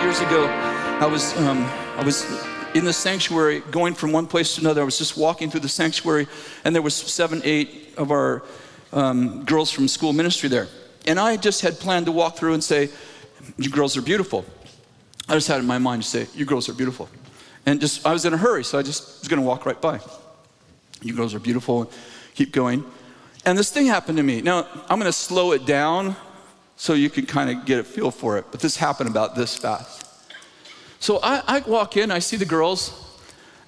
years ago, I was in the sanctuary going from one place to another. I was just walking through the sanctuary, and there was 7, 8 of our girls from school ministry there. And I just had planned to walk through and say, you girls are beautiful. I just had it in my mind to say, you girls are beautiful. And I was in a hurry, so I just was gonna walk right by. You girls are beautiful, and keep going. And this thing happened to me. Now, I'm gonna slow it down so you can kind of get a feel for it, but this happened about this fast. So I walk in, I see the girls,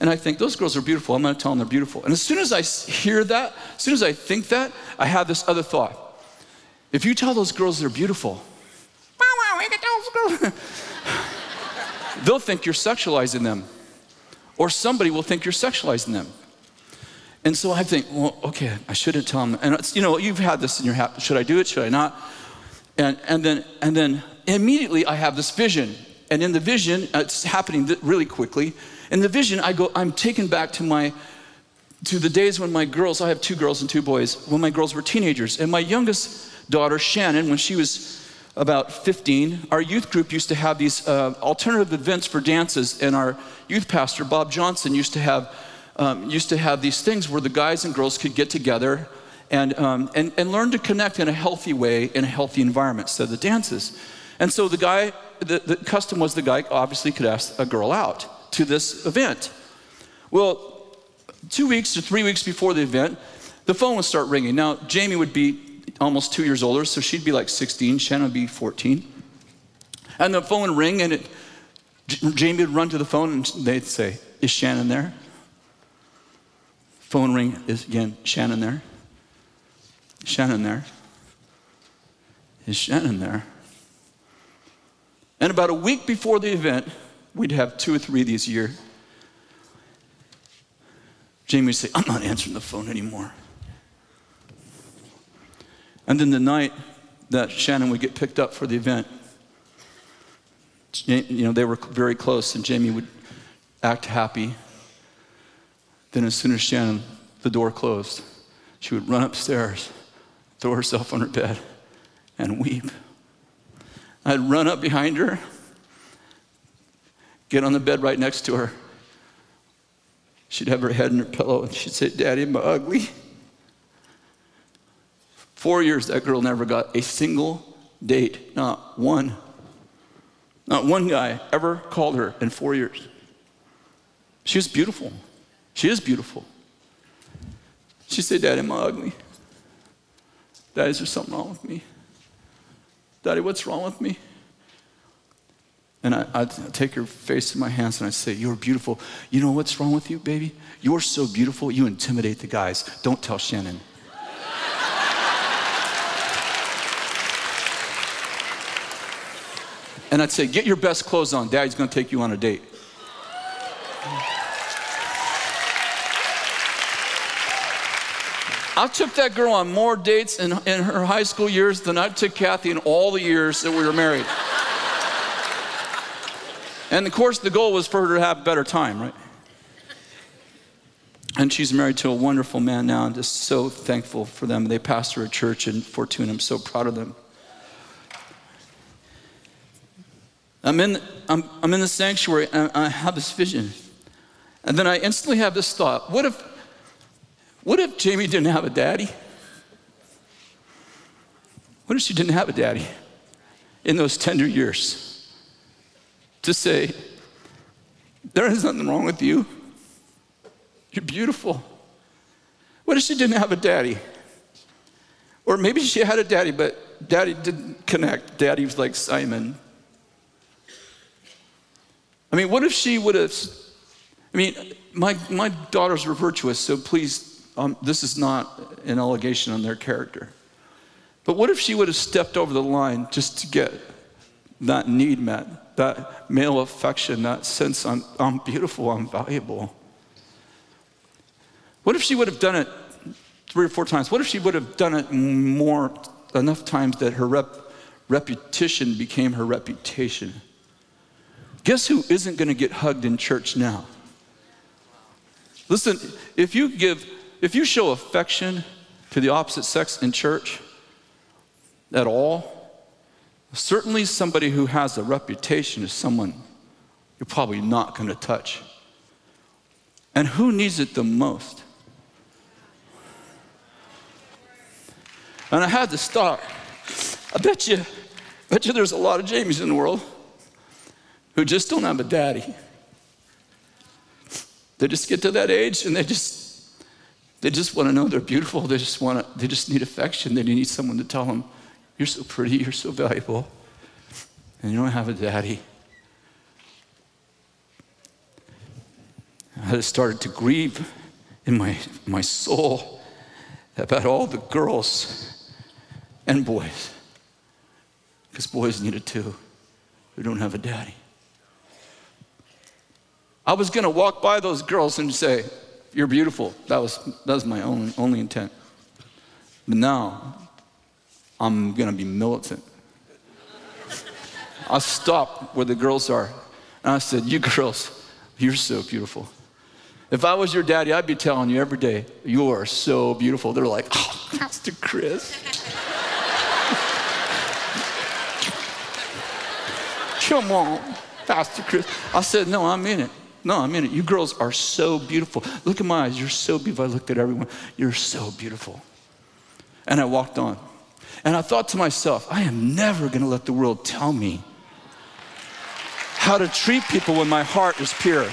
and I think, those girls are beautiful. I'm gonna tell them they're beautiful. And as soon as I hear that, as soon as I think that, I have this other thought. If you tell those girls they're beautiful, they'll think you're sexualizing them, or somebody will think you're sexualizing them. And so I think, well, okay, I shouldn't tell them. And it's, you know, you've had this in your head. Should I do it? Should I not? And then immediately I have this vision. And in the vision, it's happening really quickly. In the vision, I'm taken back to the days when my girls, I have 2 girls and 2 boys, when my girls were teenagers. And my youngest daughter, Shannon, when she was about 15, our youth group used to have these alternative events for dances. And our youth pastor, Bob Johnson, used to have these things where the guys and girls could get together and learn to connect in a healthy way, in a healthy environment, instead of the dances. And so the custom was the guy obviously could ask a girl out to this event. Well, 2 weeks or 3 weeks before the event, the phone would start ringing. Now, Jamie would be almost 2 years older, so she'd be like 16, Shannon would be 14. And the phone would ring, and Jamie would run to the phone, and they'd say, is Shannon there? Phone ring is again, Shannon there? Shannon there? Is Shannon there? And about a week before the event, we'd have 2 or 3 of these a year. Jamie would say, I'm not answering the phone anymore. And then the night that Shannon would get picked up for the event, you know, they were very close, and Jamie would act happy. Then as soon as the door closed, she would run upstairs, throw herself on her bed, and weep. I'd run up behind her, get on the bed right next to her. She'd have her head in her pillow, and she'd say, Daddy, am I ugly? 4 years, that girl never got a single date, not one. Not one guy ever called her in 4 years. She was beautiful. She is beautiful. She said, Daddy, am I ugly? Daddy, is there something wrong with me? Daddy, what's wrong with me? And I'd take her face in my hands and I'd say, you're beautiful. You know what's wrong with you, baby? You're so beautiful, you intimidate the guys. Don't tell Shannon. And I'd say, get your best clothes on. Daddy's gonna take you on a date. I took that girl on more dates in her high school years than I took Kathy in all the years that we were married. And of course, the goal was for her to have a better time, right? And she's married to a wonderful man now, and just so thankful for them. They pastor a church in Fortuna. I'm so proud of them. I'm in the sanctuary, and I have this vision. And then I instantly have this thought, what if Jamie didn't have a daddy? What if she didn't have a daddy in those tender years? To say, there is nothing wrong with you. You're beautiful. What if she didn't have a daddy? Or maybe she had a daddy, but daddy didn't connect. Daddy was like Simon. I mean, what if she would have, I mean, my daughters were virtuous, so please, this is not an allegation on their character. But what if she would have stepped over the line just to get that need met, that male affection, that sense I'm beautiful, I'm valuable? What if she would have done it 3 or 4 times? What if she would have done it enough times that her repetition became her reputation? Guess who isn't going to get hugged in church now? Listen, if you show affection to the opposite sex in church at all, Certainly somebody who has a reputation is someone you're probably not going to touch. And who needs it the most? And I had to start. I bet you there's a lot of Jamies in the world who just don't have a daddy. They just get to that age and they just want to know they're beautiful. They just need affection. They need someone to tell them, you're so pretty, you're so valuable, and you don't have a daddy. I had started to grieve in my soul about all the girls and boys, because boys need it too, who don't have a daddy. I was going to walk by those girls and say, you're beautiful. That was my only intent. But now, I'm going to be militant. I stopped where the girls are, and I said, you girls, you're so beautiful. If I was your daddy, I'd be telling you every day, you are so beautiful. They're like, oh, Pastor Kris. Come on, Pastor Kris. I said, no, I mean it. No, I mean it. You girls are so beautiful. Look at my eyes. You're so beautiful. I looked at everyone. You're so beautiful. And I walked on. And I thought to myself, I am never going to let the world tell me how to treat people when my heart is pure.